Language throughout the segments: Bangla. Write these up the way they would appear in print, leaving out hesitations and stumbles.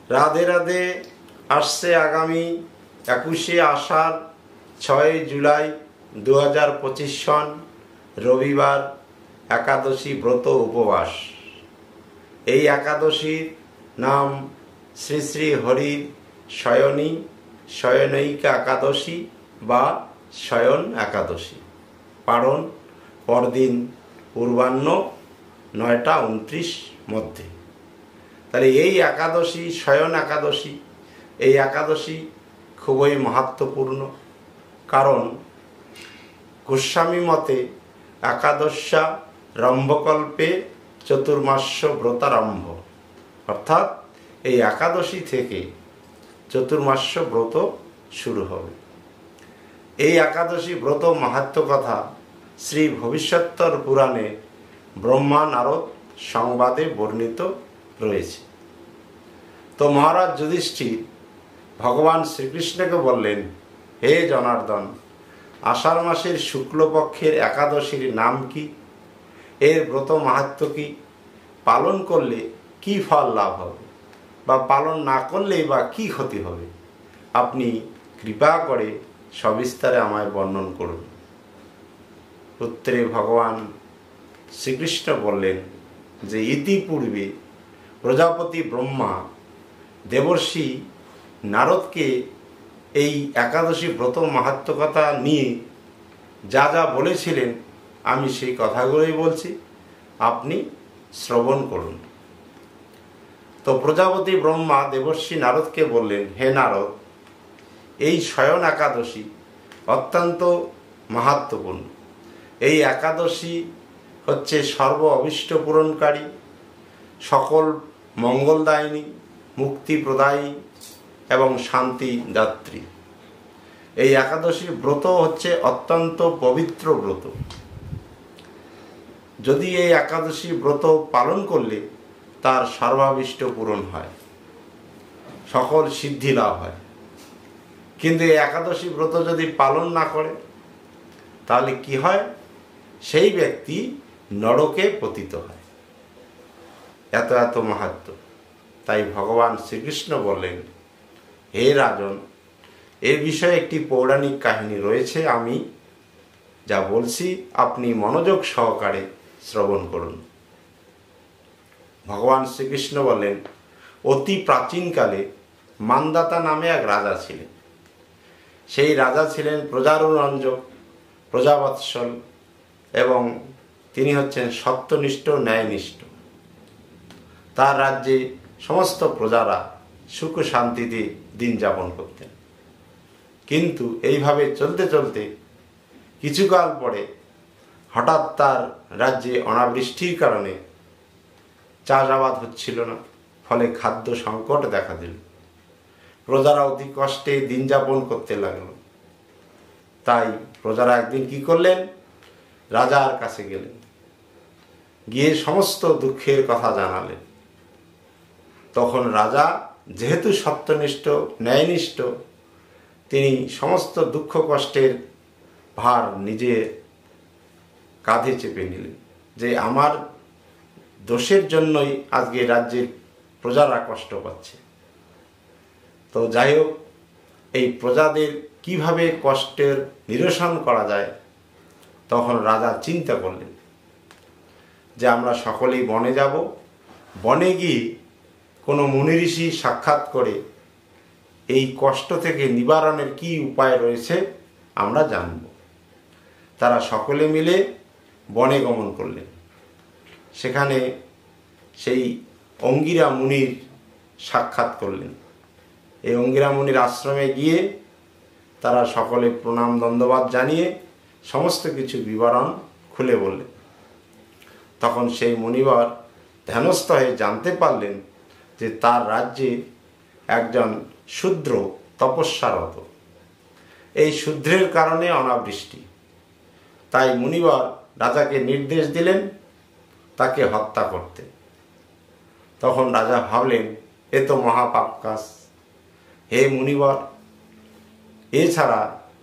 রাধে রাধে। আসছে আগামী 21শে আষাঢ় 6 জুলাই 2025 সন রবিবার একাদশী ব্রত উপবাস। এই একাদশীর নাম শ্রী শ্রী হরির শয়নৈকা একাদশী বা শয়ন একাদশী। পারণ পরদিন পূর্বাহ্ন 9টা 29 মধ্যে। তাহলে এই একাদশী শয়ন একাদশী, এই একাদশী খুবই মাহাত্ম্যপূর্ণ। কারণ গোস্বামী মতে একাদশা রম্ভকল্পে চতুর্মাস্য ব্রতারম্ভ, অর্থাৎ এই একাদশী থেকে চতুর্মাস্য ব্রত শুরু হবে। এই একাদশী ব্রত মাহাত্ম্য কথা শ্রী ভবিষ্যত্তর পুরাণে ব্রহ্মা নারদ সংবাদে বর্ণিত রয়েছে। তো মহারাজ যুধিষ্ঠির ভগবান শ্রীকৃষ্ণকে বললেন, হে জনার্দন, আষাঢ় মাসের শুক্লপক্ষের একাদশীর নাম কি? এর ব্রত মাহাত্ম্য কি? পালন করলে কি ফল লাভ হবে, বা পালন না করলেই বা কি ক্ষতি হবে? আপনি কৃপা করে সবিস্তারে আমায় বর্ণন করুন। উত্তরে ভগবান শ্রীকৃষ্ণ বললেন যে ইতিপূর্বে প্রজাপতি ব্রহ্মা দেবর্ষি নারদকে এই একাদশী ব্রত মাহাত্ম্য কথা নিয়ে যা যা বলেছিলেন, আমি সেই কথাগুলোই বলছি, আপনি শ্রবণ করুন। তো প্রজাপতি ব্রহ্মা দেবর্ষি নারদকে বললেন, হে নারদ, এই শয়ন একাদশী অত্যন্ত মাহাত্ম্যপূর্ণ। এই একাদশী হচ্ছে সর্ব অভীষ্ট পূরণকারী, সকল মঙ্গলদায়িনী, মুক্তি প্রদায়ী এবং শান্তিদাত্রী। এই একাদশী ব্রত হচ্ছে অত্যন্ত পবিত্র ব্রত। যদি এই একাদশী ব্রত পালন করলে তার সর্বাভীষ্ট পূরণ হয়, সকল সিদ্ধি লাভ হয়। কিন্তু এই একাদশী ব্রত যদি পালন না করে তাহলে কি হয়? সেই ব্যক্তি নরকে পতিত হয়। এত এত মাহাত্ম্য। তাই ভগবান শ্রীকৃষ্ণ বললেন, হে রাজন, এ বিষয়ে একটি পৌরাণিক কাহিনী রয়েছে, আমি যা বলছি আপনি মনোযোগ সহকারে শ্রবণ করুন। ভগবান শ্রীকৃষ্ণ বললেন, অতি প্রাচীনকালে মান্দাতা নামে এক রাজা ছিলেন। সেই রাজা ছিলেন প্রজারঞ্জক, প্রজাবৎসল, এবং তিনি হচ্ছেন সত্যনিষ্ঠ, ন্যায়নিষ্ঠ। তার রাজ্যে সমস্ত প্রজারা সুখ শান্তিতে দিন যাপন করতেন। কিন্তু এইভাবে চলতে চলতে কিছুকাল পরে হঠাৎ তার রাজ্যে অনাবৃষ্টির কারণে চাষাবাদ হচ্ছিল না, ফলে খাদ্য সংকট দেখা দিল। প্রজারা অতি কষ্টে দিন যাপন করতে লাগলো। তাই প্রজারা একদিন কি করলেন? রাজার কাছে গেলেন, গিয়ে সমস্ত দুঃখের কথা জানালেন। তখন রাজা যেহেতু সত্যনিষ্ঠ, ন্যায়নিষ্ঠ, তিনি সমস্ত দুঃখ কষ্টের ভার নিজে কাঁধে চেপে নিলেন, যে আমার দোষের জন্যই আজকে রাজ্যের প্রজারা কষ্ট পাচ্ছে। তো যাই হোক, এই প্রজাদের কিভাবে কষ্টের নিরসন করা যায়, তখন রাজা চিন্তা করলেন যে আমরা সকলেই বনে যাব, বনে গিয়ে কোনো মুনি ঋষি সাক্ষাৎ করে এই কষ্ট থেকে নিবারণের কি উপায় রয়েছে আমরা জানব। তারা সকলে মিলে বনে গমন করলেন। সেখানে সেই অঙ্গিরা মুনির সাক্ষাৎ করলেন। এই অঙ্গিরা মুনির আশ্রমে গিয়ে তারা সকলে প্রণাম দণ্ডবাদ জানিয়ে সমস্ত কিছু বিবরণ খুলে বললেন। তখন সেই মুনিবর ধ্যানস্থ হয়ে জানতে পারলেন যে তার রাজ্যে একজন শূদ্র তপস্যারত। এই শূদ্রের কারণে অনাবৃষ্টি। তাই মুনিবর রাজাকে নির্দেশ দিলেন তাকে হত্যা করতে। তখন রাজা ভাবলেন, এ তো মহাপাপ কাজ। হে মুনিবর, এছাড়া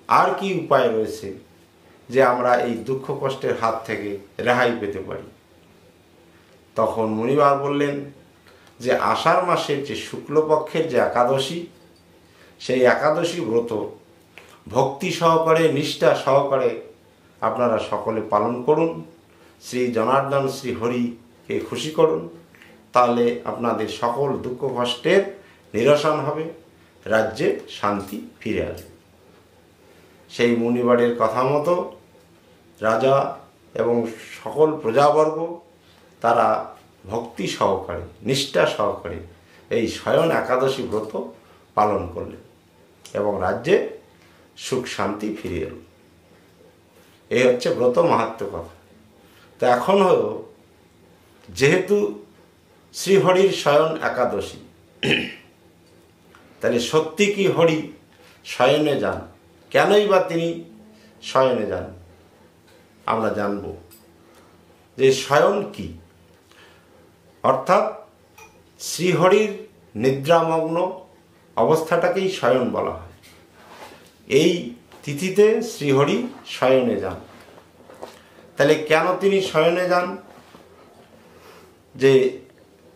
আর কি উপায় রয়েছে যে আমরা এই দুঃখ কষ্টের হাত থেকে রেহাই পেতে পারি? তখন মুনিবার বললেন, যে আষাঢ় মাসের যে শুক্লপক্ষের যে একাদশী, সেই একাদশী ব্রত ভক্তি সহকারে নিষ্ঠা সহকারে আপনারা সকলে পালন করুন। শ্রী জনার্দন শ্রী হরিকে খুশি করুন, তাহলে আপনাদের সকল দুঃখ কষ্টের নিরসন হবে, রাজ্যে শান্তি ফিরে আসবে। সেই মুনিবাড়ির কথা মতো রাজা এবং সকল প্রজাবর্গ তারা ভক্তি সহকারে নিষ্ঠা সহকারে এই শয়ন একাদশী ব্রত পালন করলেন এবং রাজ্যে সুখ শান্তি ফিরে এল। এই হচ্ছে ব্রত মাহাত্ম্য কথা। তো এখন হলো, যেহেতু শ্রীহরির শয়ন একাদশী, তাহলে সত্যি কি হরি শয়নে যান? কেনই বা তিনি শয়নে যান আমরা জানব যে শয়ন কি। অর্থাৎ শ্রীহরির নিদ্রামগ্ন অবস্থাটাকেই শয়ন বলা হয়। এই তিথিতে শ্রীহরি শয়নে যান। তাহলে কেন তিনি শয়নে যান? যে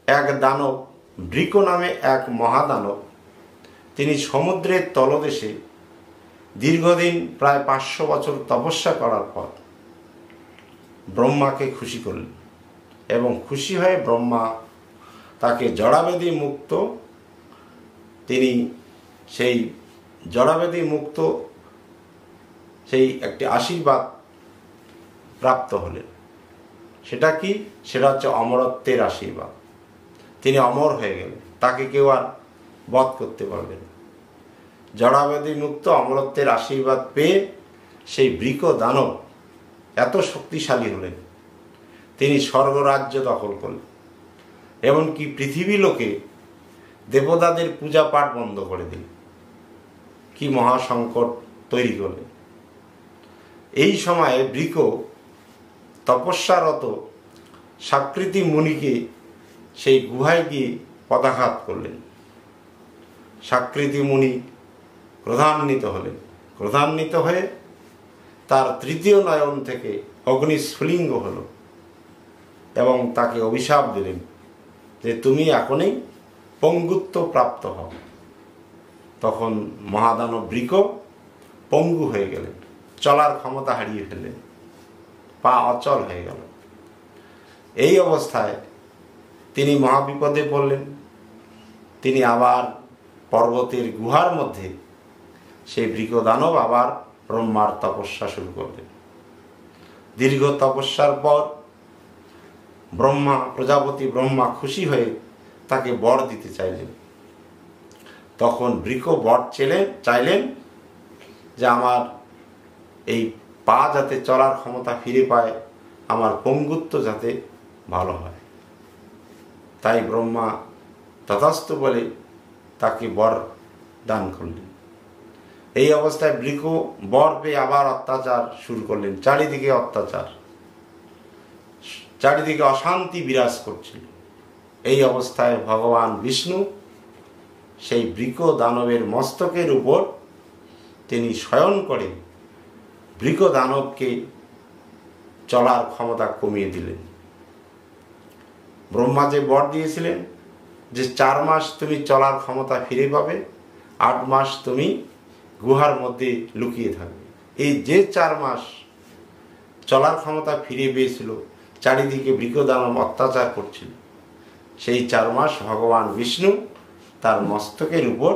এক দানব, বৃক নামে এক মহাদানব, তিনি সমুদ্রের তলদেশে দীর্ঘদিন প্রায় 500 বছর তপস্যা করার পর ব্রহ্মাকে খুশি করলেন এবং খুশি হয়ে ব্রহ্মা তাকে জড়াবেদী মুক্ত, তিনি সেই জড়াবেদী মুক্ত সেই একটি আশীর্বাদ প্রাপ্ত হলেন। সেটা কি? সেটা হচ্ছে অমরত্বের আশীর্বাদ। তিনি অমর হয়ে গেলেন, তাকে কেউ আর বধ করতে পারবে না। জড়াবেদী মুক্ত অমরত্বের আশীর্বাদ পেয়ে সেই বৃক দানব এত শক্তিশালী হলেন, তিনি স্বর্গরাজ্য দখল করলেন। এমনকি পৃথিবী লোকে দেবতাদের পূজা পাঠ বন্ধ করে দিলেন। কি মহাসংকট তৈরি করলেন। এই সময়ে বৃক তপস্যারত সাকৃতি মুনিকে সেই গুহায় গিয়ে পদাঘাত করলেন। সাকৃতি মুনি ক্রোধান্বিত হলেন। ক্রোধান্বিত হয়ে তার তৃতীয় নয়ন থেকে অগ্নিস্ফুলিঙ্গ হল এবং তাকে অভিশাপ দিলেন যে তুমি এখনই পঙ্গুত্ব প্রাপ্ত হও। তখন মহাদানব বৃক পঙ্গু হয়ে গেলেন, চলার ক্ষমতা হারিয়ে ফেললেন, পা অচল হয়ে গেল। এই অবস্থায় তিনি মহাবিপদে পড়লেন। তিনি আবার পর্বতের গুহার মধ্যে সেই বৃক দানব আবার ব্রহ্মার তপস্যা শুরু করলেন। দীর্ঘ তপস্যার পর প্রজাপতি ব্রহ্মা খুশি হয়ে তাকে বর দিতে চাইলেন। তখন বৃক বর চাইলেন যে আমার এই পা যাতে চলার ক্ষমতা ফিরে পায়, আমার পঙ্গুত্ব যাতে ভালো হয়। তাই ব্রহ্মা তথাস্তু বলে তাকে বর দান করলেন। এই অবস্থায় বৃক বর পেয়ে আবার অত্যাচার শুরু করলেন। চারিদিকে অত্যাচার, চারিদিকে অশান্তি বিরাজ করছিল। এই অবস্থায় ভগবান বিষ্ণু সেই বৃক দানবের মস্তকের উপর তিনি শয়ন করে বৃক দানবকে চলার ক্ষমতা কমিয়ে দিলেন। ব্রহ্মা যে বর দিয়েছিলেন যে 4 মাস তুমি চলার ক্ষমতা ফিরে পাবে, 8 মাস তুমি গুহার মধ্যে লুকিয়ে থাকবে। এই যে 4 মাস চলার ক্ষমতা ফিরে পেয়েছিল, চারিদিকে বৃক দানব অত্যাচার করছিল, সেই 4 মাস ভগবান বিষ্ণু তার মস্তকের উপর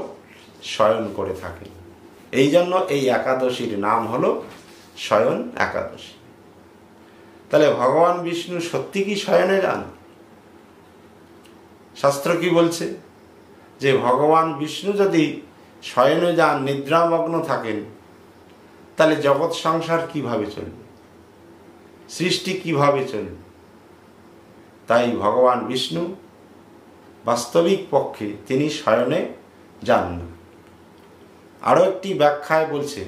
শয়ন করে থাকেন। এই জন্য এই একাদশীর নাম হলো শয়ন একাদশী। তাহলে ভগবান বিষ্ণু সত্যি কি শয়নে যান? শাস্ত্র কি বলছে? যে ভগবান বিষ্ণু যদি শয়নে যান, নিদ্রামগ্ন থাকেন, তাহলে জগৎ সংসার কিভাবে চলবে, সৃষ্টি কিভাবে চলবে? তাই ভগবান বিষ্ণু বাস্তবিক পক্ষে তিনি শয়নে যান না। আরো একটি ব্যাখ্যায় বলছে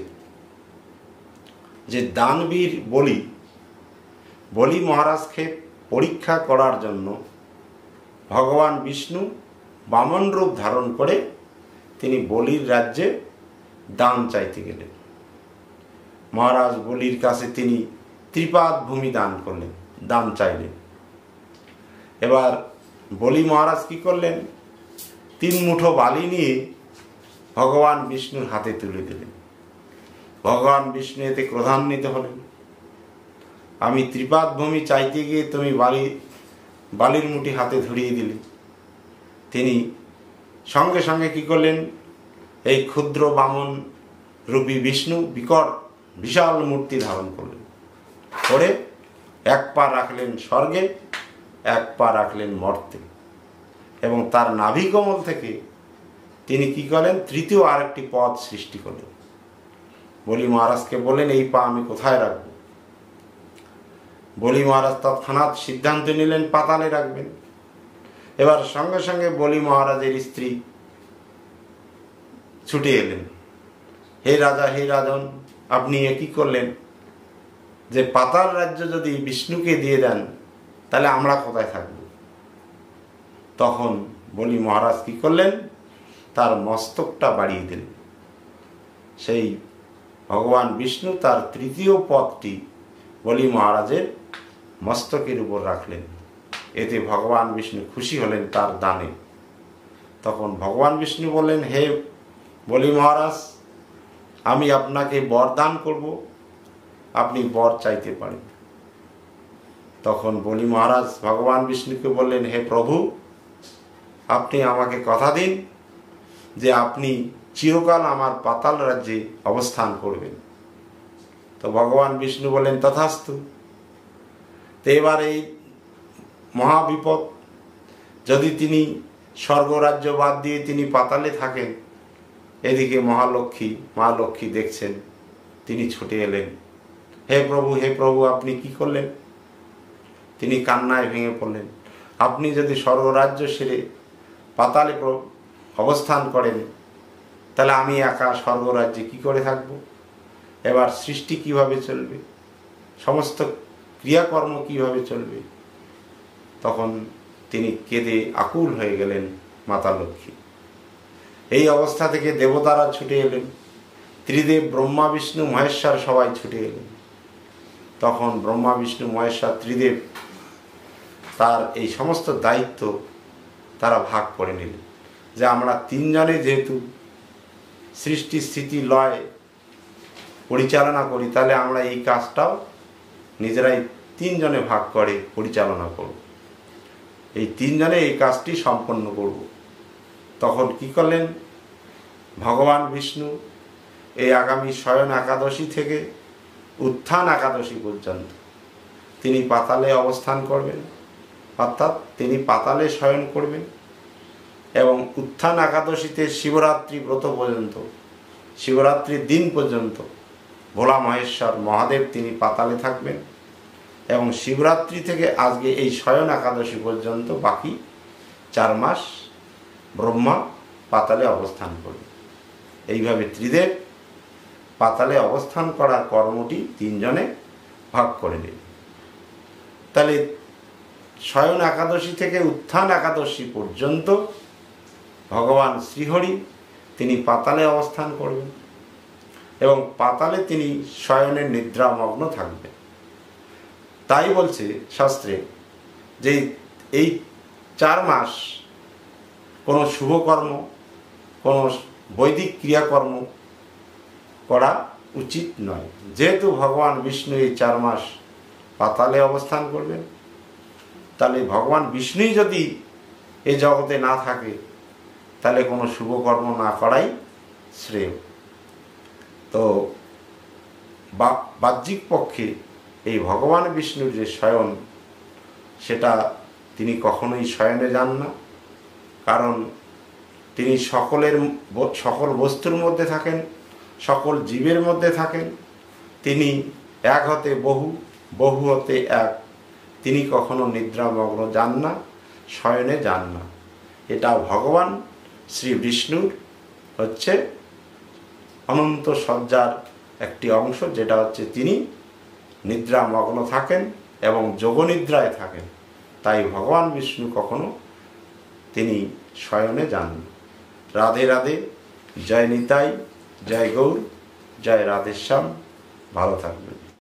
যে দানবীর বলি মহারাজকে পরীক্ষা করার জন্য ভগবান বিষ্ণু বামন রূপ ধারণ করে তিনি বলির রাজ্যে দান চাইতে গেলেন। মহারাজ বলির কাছে তিনি ত্রিপাদ ভূমি দান করলেন, দান চাইলেন। এবার বলি মহারাজ কি করলেন, 3 মুঠো বালি নিয়ে ভগবান বিষ্ণুর হাতে তুলে দিলেন। ভগবান বিষ্ণু এতে ক্রোধান্বিত হলেন। আমি ত্রিপাদ ভূমি চাইতে গিয়ে তুমি বালির মুঠি হাতে ধরিয়ে দিলে। তিনি সঙ্গে সঙ্গে কি করলেন, এই ক্ষুদ্র বামন রূপী বিষ্ণু বিকট বিশাল মূর্তি ধারণ করলেন, করে 1 পা রাখলেন স্বর্গে, 1 পা রাখলেন মর্তে, এবং তার নাভিকমল থেকে তিনি কি করলেন, তৃতীয় আরেকটি পদ সৃষ্টি করলেন। বলি মহারাজকে বললেন, এই পা আমি কোথায় রাখব? বলি মহারাজ তৎক্ষণাৎ সিদ্ধান্ত নিলেন পাতালে রাখবেন। এবার সঙ্গে সঙ্গে বলি মহারাজের স্ত্রী ছুটে এলেন, হে রাজা, হে রাজন, আপনি এ কি করলেন? যে পাতাল রাজ্য যদি বিষ্ণুকে দিয়ে দেন তাহলে আমরা কোথায় থাকব? তখন বলি মহারাজ কি করলেন, তার মস্তকটা বাড়িয়ে দিলেন। সেই ভগবান বিষ্ণু তার তৃতীয় পদটি বলি মহারাজের মস্তকের উপর রাখলেন। এতে ভগবান বিষ্ণু খুশি হলেন তার দানে। তখন ভগবান বিষ্ণু বললেন, হে বলি মহারাজ, আমি আপনাকে বরদান করব, আপনি বর চাইতে পারেন। তখন বলি মহারাজ ভগবান বিষ্ণুকে বললেন, হে প্রভু, আপনি আমাকে কথা দিন যে আপনি চিরকাল আমার পাতাল রাজ্যে অবস্থান করবেন। তো ভগবান বিষ্ণু বললেন, তথাস্তু। তো এবার এই মহাবিপদ, যদি তিনি স্বর্গরাজ্য বাদ দিয়ে তিনি পাতালে থাকেন, এদিকে মহালক্ষ্মী দেখছেন, তিনি ছুটে এলেন, হে প্রভু, হে প্রভু, আপনি কি করলেন? তিনি কান্নায় ভেঙে পড়লেন, আপনি যদি স্বর্গরাজ্য সেরে পাতালে অবস্থান করেন তাহলে আমি একা স্বর্গরাজ্যে কি করে থাকব? এবার সৃষ্টি কিভাবে চলবে? সমস্ত ক্রিয়াকর্ম কিভাবে চলবে? তখন তিনি কেঁদে আকুল হয়ে গেলেন মাতা লক্ষ্মী। এই অবস্থা থেকে দেবতারা ছুটে এলেন, ত্রিদেব ব্রহ্মা বিষ্ণু মহেশ্বর সবাই ছুটে এলেন। তখন ব্রহ্মা বিষ্ণু মহেশ্বর ত্রিদেব তার এই সমস্ত দায়িত্ব তারা ভাগ করে নিলেন, যে আমরা 3 জনে যেহেতু সৃষ্টি স্থিতি লয় পরিচালনা করি, তাহলে আমরা এই কাজটাও নিজেরাই 3 জনে ভাগ করে পরিচালনা করব, এই 3 জনে এই কাজটি সম্পন্ন করব। তখন কি করলেন ভগবান বিষ্ণু, এই আগামী শয়ন একাদশী থেকে উত্থান একাদশী পর্যন্ত তিনি পাতালে অবস্থান করবেন, অর্থাৎ তিনি পাতালে শয়ন করবেন, এবং উত্থান একাদশীতে শিবরাত্রি ব্রত পর্যন্ত, শিবরাত্রির দিন পর্যন্ত ভোলা মহেশ্বর মহাদেব তিনি পাতালে থাকবেন, এবং শিবরাত্রি থেকে আজকে এই শয়ন একাদশী পর্যন্ত বাকি 4 মাস ব্রহ্মা পাতালে অবস্থান করবে। এইভাবে ত্রিদেব পাতালে অবস্থান করার কর্মটি 3 জনে ভাগ করে নেবে। তাহলে শয়ন একাদশী থেকে উত্থান একাদশী পর্যন্ত ভগবান শ্রীহরি তিনি পাতালে অবস্থান করবেন, এবং পাতালে তিনি শয়নের নিদ্রামগ্ন থাকবেন। তাই বলছে শাস্ত্রে যে এই 4 মাস কোনো শুভকর্ম, কোনো বৈদিক ক্রিয়াকর্ম করা উচিত নয়, যেহেতু ভগবান বিষ্ণু এই 4 মাস পাতালে অবস্থান করবেন। তাহলে ভগবান বিষ্ণুই যদি এই জগতে না থাকে তাহলে কোনো শুভকর্ম না করাই শ্রেয়। তো বাহ্যিক পক্ষে এই ভগবান বিষ্ণুর যে শয়ন, সেটা তিনি কখনোই শয়নে যান না, কারণ তিনি সকল বস্তুর মধ্যে থাকেন, সকল জীবের মধ্যে থাকেন। তিনি এক হতে বহু, বহু হতে এক, তিনি কখনো নিদ্রামগ্ন যান না, শয়নে যান না। এটা ভগবান শ্রী বিষ্ণুর হচ্ছে অনন্ত সজ্জার একটি অংশ, যেটা হচ্ছে তিনি নিদ্রামগ্ন থাকেন এবং যোগনিদ্রায় থাকেন। তাই ভগবান বিষ্ণু কখনো তিনি শয়নে যান না। রাধে রাধে, জয় নিতাই, জয় গৌর, জয় রাধেশ্যাম। ভালো থাকবেন।